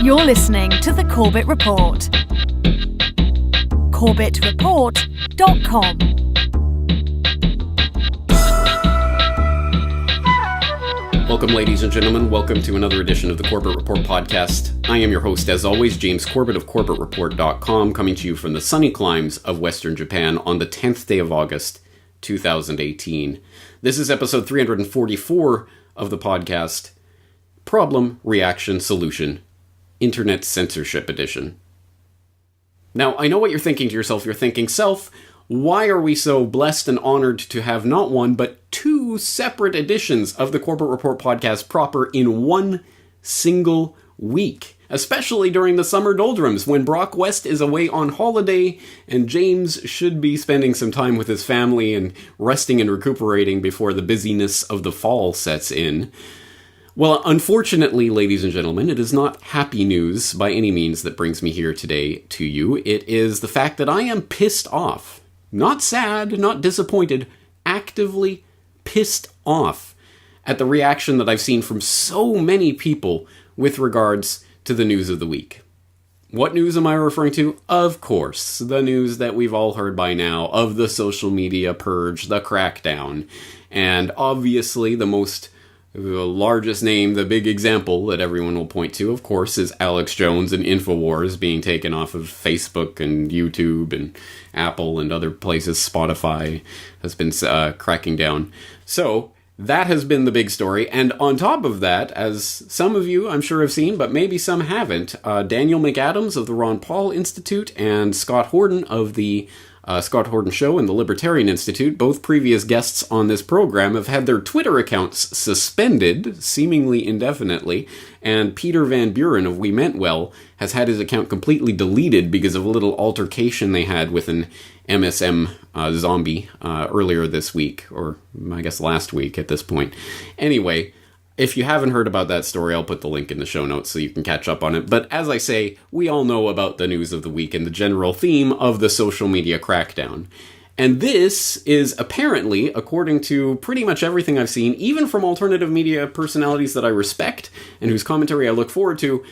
You're listening to The Corbett Report. CorbettReport.com. Welcome, ladies and gentlemen. Welcome to another edition of the Corbett Report podcast. I am your host, as always, James Corbett of CorbettReport.com, coming to you from the sunny climes of Western Japan on the 10th day of August, 2018. This is episode 344 of the podcast, Problem, Reaction, Solution, Internet Censorship Edition. Now, I know what you're thinking to yourself. You're thinking, self, why are we so blessed and honored to have not one, but two separate editions of the Corbett Report podcast proper in one single week? Especially during the summer doldrums, when Brock West is away on holiday, and James should be spending some time with his family and resting and recuperating before the busyness of the fall sets in. Well, unfortunately, ladies and gentlemen, it is not happy news by any means that brings me here today to you. It is the fact that I am pissed off. Not sad, not disappointed, actively pissed off at the reaction that I've seen from so many people with regards to the news of the week. What news am I referring to? Of course, the news that we've all heard by now of the social media purge, the crackdown, and obviously the largest name, the big example that everyone will point to, of course, is Alex Jones and InfoWars being taken off of Facebook and YouTube and Apple and other places. Spotify has been cracking down. So that has been the big story. And on top of that, as some of you I'm sure have seen, but maybe some haven't, Daniel McAdams of the Ron Paul Institute and Scott Horton of the Scott Horton Show and the Libertarian Institute, both previous guests on this program, have had their Twitter accounts suspended, seemingly indefinitely, and Peter Van Buren of We Meant Well has had his account completely deleted because of a little altercation they had with an MSM zombie earlier this week, or I guess last week at this point. Anyway, if you haven't heard about that story, I'll put the link in the show notes so you can catch up on it. But as I say, we all know about the news of the week and the general theme of the social media crackdown. And this is apparently, according to pretty much everything I've seen, even from alternative media personalities that I respect and whose commentary I look forward to,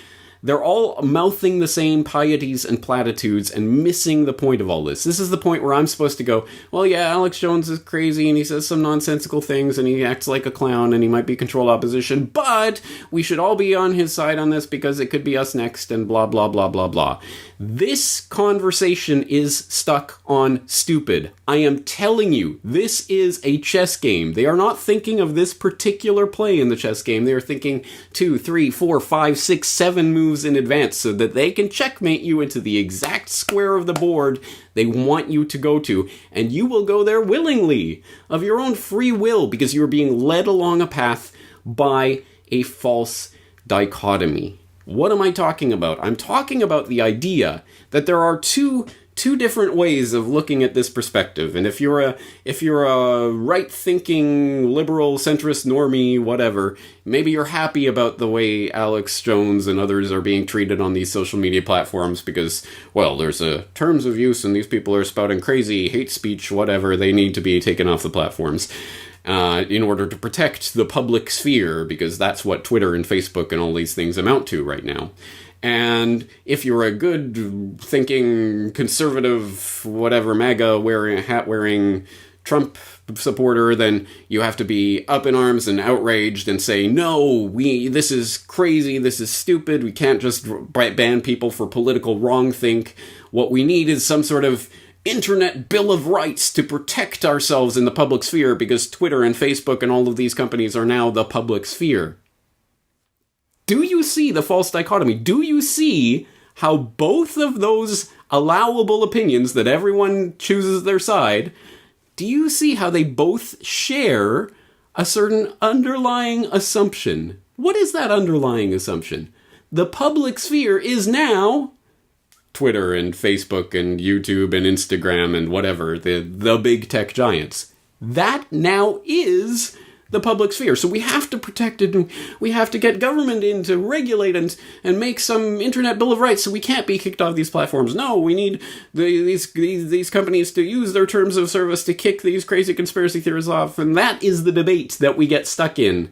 they're all mouthing the same pieties and platitudes and missing the point of all this. This is the point where I'm supposed to go, well, yeah, Alex Jones is crazy and he says some nonsensical things and he acts like a clown and he might be controlled opposition, but we should all be on his side on this because it could be us next and blah, blah, blah, blah, blah. This conversation is stuck on stupid. I am telling you, this is a chess game. They are not thinking of this particular play in the chess game. They are thinking 2, 3, 4, 5, 6, 7 moves in advance so that they can checkmate you into the exact square of the board they want you to go to, and you will go there willingly, of your own free will, because you are being led along a path by a false dichotomy. What am I talking about? I'm talking about the idea that there are two different ways of looking at this perspective. And if you're a right-thinking, liberal, centrist, normie, whatever, maybe you're happy about the way Alex Jones and others are being treated on these social media platforms because, well, there's a terms of use and these people are spouting crazy hate speech, whatever. They need to be taken off the platforms in order to protect the public sphere, because that's what Twitter and Facebook and all these things amount to right now. And if you're a good thinking, conservative, whatever, MAGA hat wearing Trump supporter, then you have to be up in arms and outraged and say, no, this is crazy, this is stupid, we can't just ban people for political wrongthink. What we need is some sort of Internet Bill of Rights to protect ourselves in the public sphere, because Twitter and Facebook and all of these companies are now the public sphere. Do you see the false dichotomy? Do you see how both of those allowable opinions that everyone chooses their side, do you see how they both share a certain underlying assumption? What is that underlying assumption? The public sphere is now Twitter and Facebook and YouTube and Instagram and whatever, the big tech giants. That now is the public sphere. So we have to protect it, and we have to get government in to regulate and make some Internet Bill of Rights so we can't be kicked off these platforms. No, we need these companies to use their terms of service to kick these crazy conspiracy theorists off, and that is the debate that we get stuck in.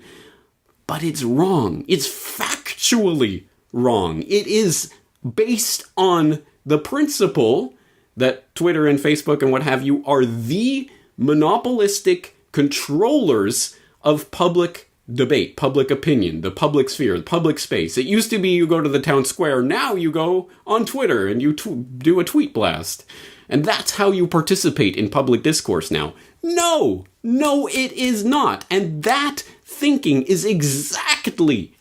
But it's wrong. It's factually wrong. It is based on the principle that Twitter and Facebook and what have you are the monopolistic controllers of public debate, public opinion, the public sphere, the public space. It used to be you go to the town square. Now you go on Twitter and you do a tweet blast. And that's how you participate in public discourse now. No, it is not. And that thinking is exactly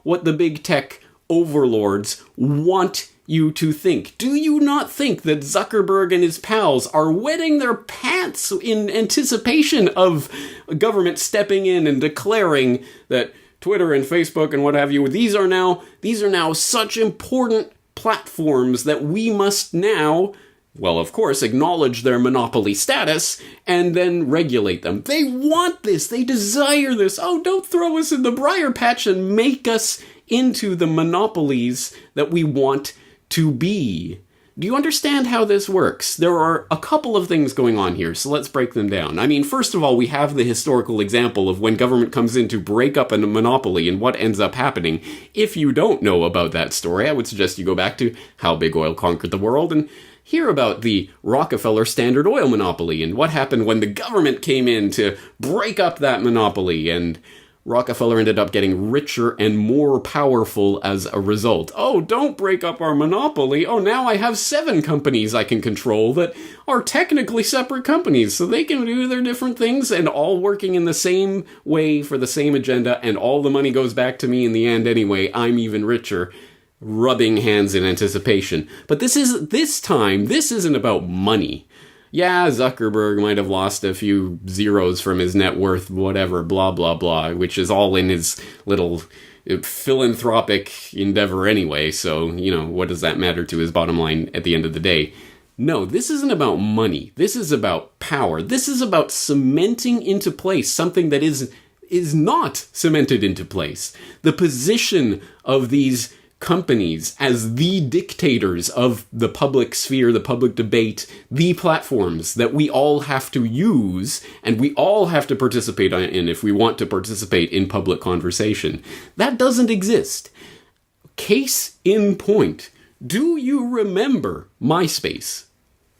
what the big tech overlords want you to think. Do you not think that Zuckerberg and his pals are wetting their pants in anticipation of government stepping in and declaring that Twitter and Facebook and what have you, these are now such important platforms that we must now, well, of course, acknowledge their monopoly status and then regulate them. They want this. They desire this. Oh, don't throw us in the briar patch and make us into the monopolies that we want to be. Do you understand how this works? There are a couple of things going on here, so let's break them down. I mean, first of all, we have the historical example of when government comes in to break up a monopoly and what ends up happening. If you don't know about that story, I would suggest you go back to How Big Oil Conquered the World and hear about the Rockefeller Standard Oil monopoly and what happened when the government came in to break up that monopoly, and Rockefeller ended up getting richer and more powerful as a result. Oh, don't break up our monopoly. Oh, now I have 7 companies I can control that are technically separate companies, so they can do their different things and all working in the same way for the same agenda, and all the money goes back to me in the end anyway. I'm even richer. Rubbing hands in anticipation. But this isn't about money. Yeah, Zuckerberg might have lost a few zeros from his net worth, whatever, blah, blah, blah, which is all in his little philanthropic endeavor anyway, so, what does that matter to his bottom line at the end of the day? No, this isn't about money. This is about power. This is about cementing into place something that is not cemented into place. The position of these companies as the dictators of the public sphere, the public debate, the platforms that we all have to use and we all have to participate in if we want to participate in public conversation. That doesn't exist. Case in point. Do you remember MySpace?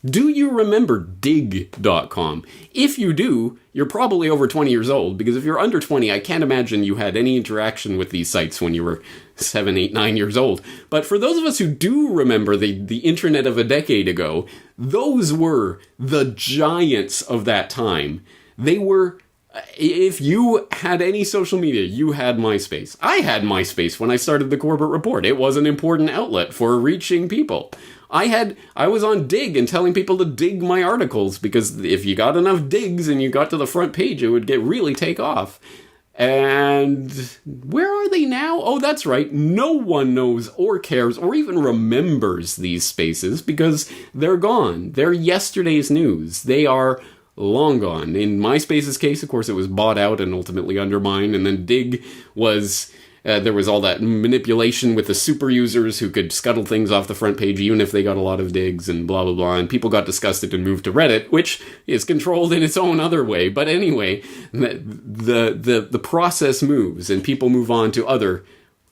Do you remember dig.com? If you do, you're probably over 20 years old, because if you're under 20, I can't imagine you had any interaction with these sites when you were 7, 8, 9 years old. But for those of us who do remember the internet of a decade ago, those were the giants of that time. They were, if you had any social media, you had MySpace. I had MySpace when I started the Corbett Report. It was an important outlet for reaching people. I was on Dig and telling people to dig my articles, because if you got enough digs and you got to the front page, it would really take off. And where are they now? Oh, that's right. No one knows or cares or even remembers these spaces because they're gone. They're yesterday's news. They are long gone. In MySpace's case, of course, it was bought out and ultimately undermined. And then Dig was... there was all that manipulation with the super users who could scuttle things off the front page even if they got a lot of digs and blah, blah, blah. And people got disgusted and moved to Reddit, which is controlled in its own other way. But anyway, the process moves and people move on to other,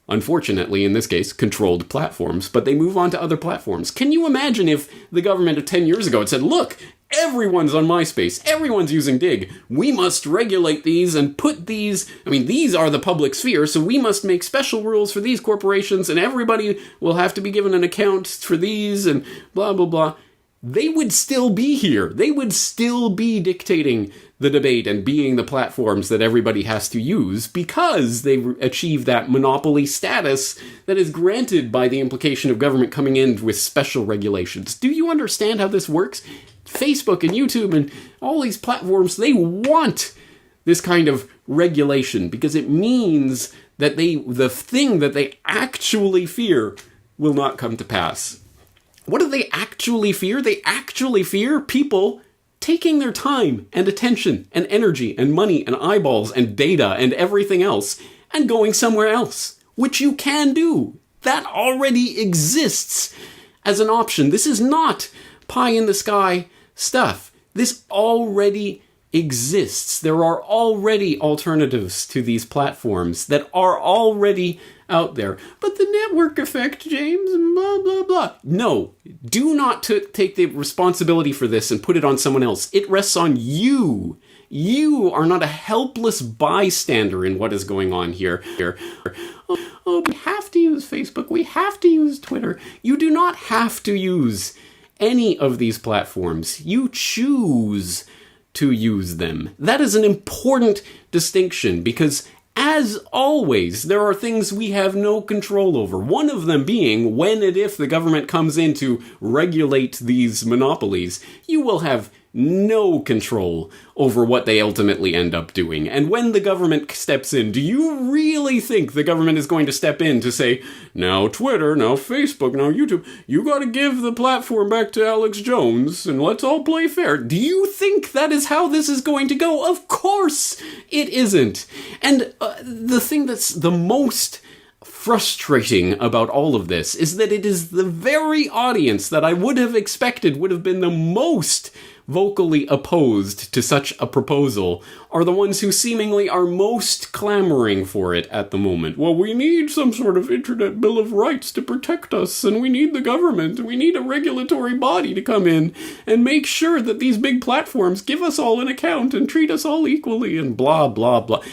unfortunately, in this case, controlled platforms. But they move on to other platforms. Can you imagine if the government of 10 years ago had said, look, everyone's on MySpace. Everyone's using Dig. We must regulate these and put these... these are the public sphere, so we must make special rules for these corporations, and everybody will have to be given an account for these, and blah, blah, blah. They would still be here. They would still be dictating the debate and being the platforms that everybody has to use because they achieve that monopoly status that is granted by the implication of government coming in with special regulations. Do you understand how this works? Facebook and YouTube and all these platforms, they want this kind of regulation because it means that the thing that they actually fear will not come to pass. What do they actually fear? They actually fear people taking their time and attention and energy and money and eyeballs and data and everything else and going somewhere else, which you can do. That already exists as an option. This is not pie in the sky stuff. This already exists. There are already alternatives to these platforms that are already out there. But the network effect, James, blah, blah, blah. No, do not take the responsibility for this and put it on someone else. It rests on you. You are not a helpless bystander in what is going on here. Oh, we have to use Facebook. We have to use Twitter. You do not have to use any of these platforms. You choose to use them. That is an important distinction because, as always, there are things we have no control over. One of them being when and if the government comes in to regulate these monopolies, you will have no control over what they ultimately end up doing. And when the government steps in, do you really think the government is going to step in to say, now Twitter, now Facebook, now YouTube, you gotta give the platform back to Alex Jones and let's all play fair? Do you think that is how this is going to go? Of course it isn't. And the thing that's the most frustrating about all of this is that it is the very audience that I would have expected would have been the most vocally opposed to such a proposal are the ones who seemingly are most clamoring for it at the moment. Well, we need some sort of internet bill of rights to protect us, and we need the government, and we need a regulatory body to come in and make sure that these big platforms give us all an account and treat us all equally, and blah, blah, blah.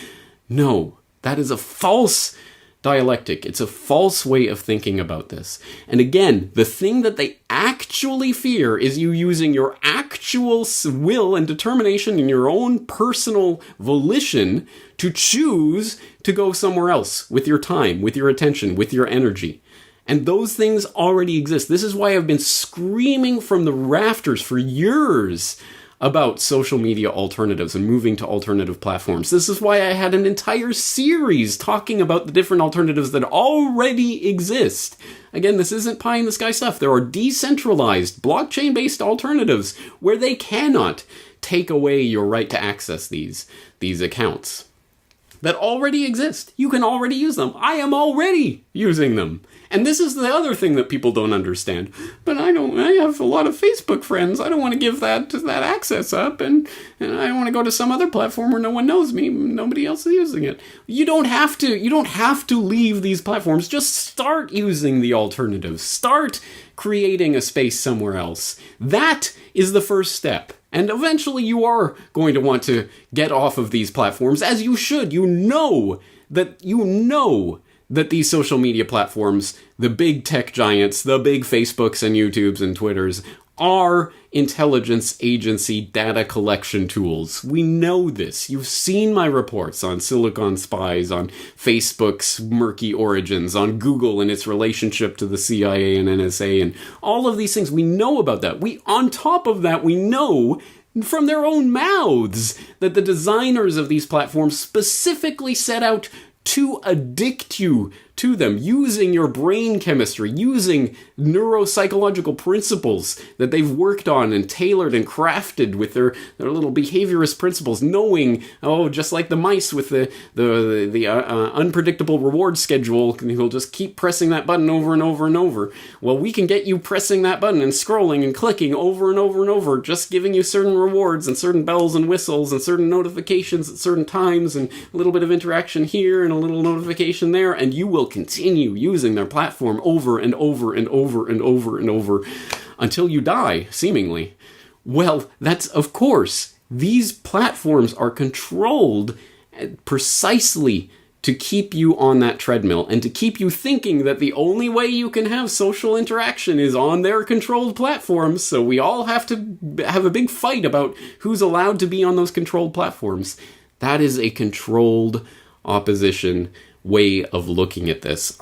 No, that is a false dialectic. It's a false way of thinking about this. And again, the thing that they actually fear is you using your actual will and determination and your own personal volition to choose to go somewhere else with your time, with your attention, with your energy. And those things already exist. This is why I've been screaming from the rafters for years about social media alternatives and moving to alternative platforms. This is why I had an entire series talking about the different alternatives that already exist. Again, this isn't pie in the sky stuff. There are decentralized, blockchain-based alternatives where they cannot take away your right to access these accounts that already exist. You can already use them. I am already using them. And this is the other thing that people don't understand. But I have a lot of Facebook friends. I don't want to give that access up, and I want to go to some other platform where no one knows me, nobody else is using it. You don't have to leave these platforms. Just start using the alternatives. Start creating a space somewhere else. That is the first step. And eventually you are going to want to get off of these platforms, as you should. You know that these social media platforms, the big tech giants, the big Facebooks and YouTubes and Twitters, are intelligence agency data collection tools. We know this. You've seen my reports on Silicon Spies, on Facebook's murky origins, on Google and its relationship to the CIA and NSA, and all of these things. We know about that. On top of that, we know from their own mouths that the designers of these platforms specifically set out to addict you to them, using your brain chemistry, using neuropsychological principles that they've worked on and tailored and crafted with their little behaviorist principles, knowing, just like the mice with the unpredictable reward schedule, who'll just keep pressing that button over and over and over. Well, we can get you pressing that button and scrolling and clicking over and over and over, just giving you certain rewards and certain bells and whistles and certain notifications at certain times and a little bit of interaction here and a little notification there, and you will continue using their platform over and over and over and over and over until you die, seemingly. Well, that's, of course, these platforms are controlled precisely to keep you on that treadmill and to keep you thinking that the only way you can have social interaction is on their controlled platforms, so we all have to have a big fight about who's allowed to be on those controlled platforms. That is a controlled opposition way of looking at this.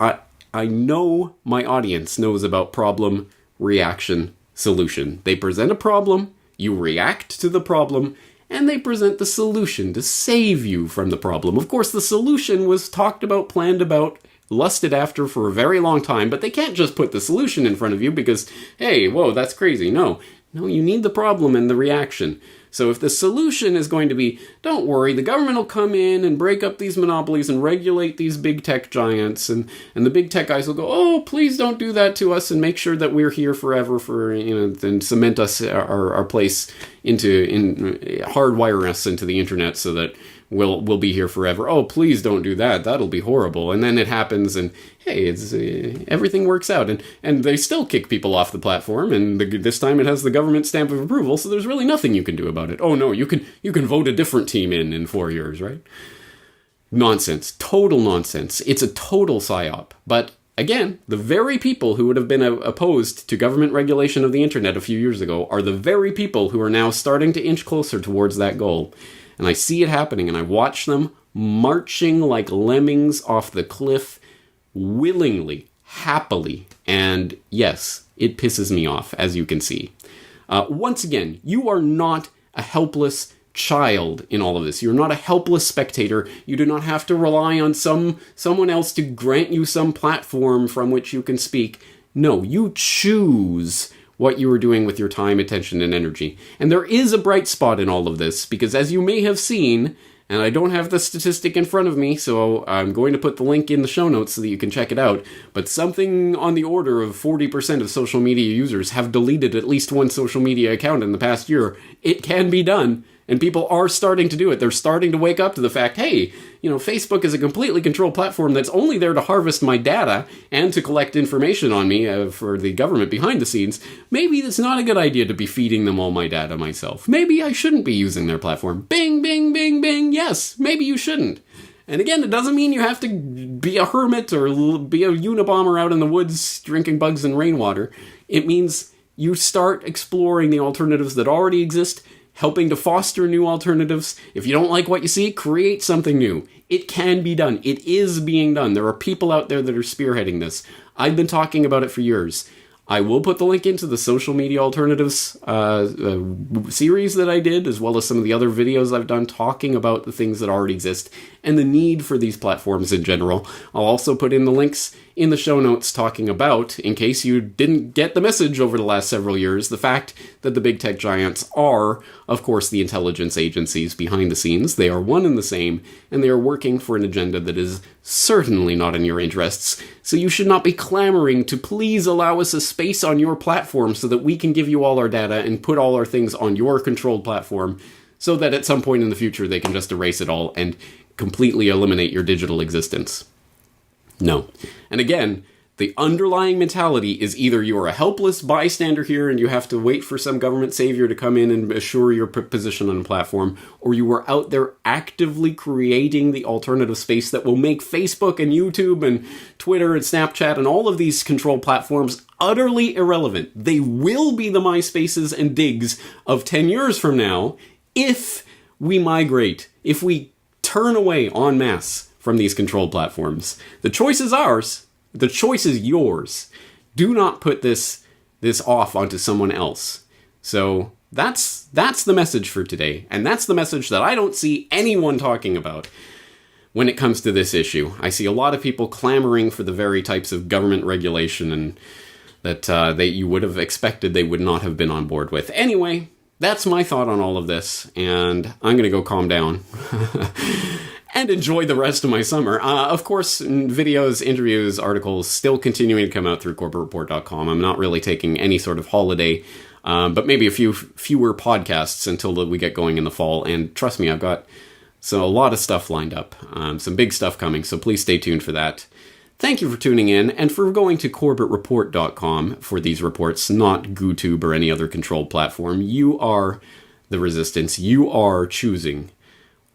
I know my audience knows about problem, reaction, solution. They present a problem, you react to the problem, and they present the solution to save you from the problem. Of course, the solution was talked about, planned about, lusted after for a very long time, but they can't just put the solution in front of you because, hey, whoa, that's crazy. No, you need the problem and the reaction So if the solution is going to be, don't worry, the government will come in and break up these monopolies and regulate these big tech giants, and the big tech guys will go, oh, please don't do that to us and make sure that we're here forever and cement us our place hardwire us into the internet so that we'll be here forever. Oh, please don't do that. That'll be horrible. And then it happens, and hey, everything works out. And they still kick people off the platform, and this time it has the government stamp of approval, so there's really nothing you can do about it. Oh no, you can vote a different team in 4 years, right? Nonsense. Total nonsense. It's a total psyop. But again, the very people who would have been opposed to government regulation of the internet a few years ago are the very people who are now starting to inch closer towards that goal. And I see it happening, and I watch them marching like lemmings off the cliff willingly, happily. And yes, it pisses me off, as you can see. Once again, you are not a helpless child in all of this. You're not a helpless spectator. You do not have to rely on someone else to grant you some platform from which you can speak. No, you choose what you are doing with your time, attention, and energy. And there is a bright spot in all of this, because as you may have seen, and I don't have the statistic in front of me, so I'm going to put the link in the show notes so that you can check it out, but something on the order of 40% of social media users have deleted at least one social media account in the past year. It can be done. And people are starting to do it. They're starting to wake up to the fact, hey, Facebook is a completely controlled platform that's only there to harvest my data and to collect information on me for the government behind the scenes. Maybe it's not a good idea to be feeding them all my data myself. Maybe I shouldn't be using their platform. Bing, bing, bing, bing. Yes, maybe you shouldn't. And again, it doesn't mean you have to be a hermit or be a Unabomber out in the woods drinking bugs and rainwater. It means you start exploring the alternatives that already exist, helping to foster new alternatives. If you don't like what you see, create something new. It can be done. It is being done. There are people out there that are spearheading this. I've been talking about it for years. I will put the link into the social media alternatives series that I did, as well as some of the other videos I've done talking about the things that already exist and the need for these platforms in general. I'll also put in the links in the show notes talking about, in case you didn't get the message over the last several years, the fact that the big tech giants are, of course, the intelligence agencies behind the scenes. They are one and the same, and they are working for an agenda that is certainly not in your interests. So you should not be clamoring to please allow us a space on your platform so that we can give you all our data and put all our things on your controlled platform, so that at some point in the future they can just erase it all and completely eliminate your digital existence. No. And again, the underlying mentality is either you are a helpless bystander here and you have to wait for some government savior to come in and assure your position on a platform, or you are out there actively creating the alternative space that will make Facebook and YouTube and Twitter and Snapchat and all of these controlled platforms utterly irrelevant. They will be the MySpaces and Digs of 10 years from now if we migrate, if we turn away en masse from these controlled platforms. The choice is ours. The choice is yours. Do not put this off onto someone else. So that's the message for today. And that's the message that I don't see anyone talking about when it comes to this issue. I see a lot of people clamoring for the very types of government regulation and that you would have expected they would not have been on board with. Anyway, that's my thought on all of this, and I'm going to go calm down. And enjoy the rest of my summer. Of course, videos, interviews, articles still continuing to come out through CorbettReport.com. I'm not really taking any sort of holiday, but maybe a fewer podcasts until we get going in the fall. And trust me, I've got a lot of stuff lined up, some big stuff coming, so please stay tuned for that. Thank you for tuning in and for going to CorbettReport.com for these reports, not GooTube or any other controlled platform. You are the resistance. You are choosing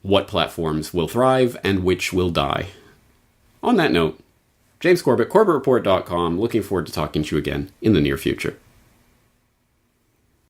what platforms will thrive and which will die. On that note, James Corbett, CorbettReport.com, looking forward to talking to you again in the near future.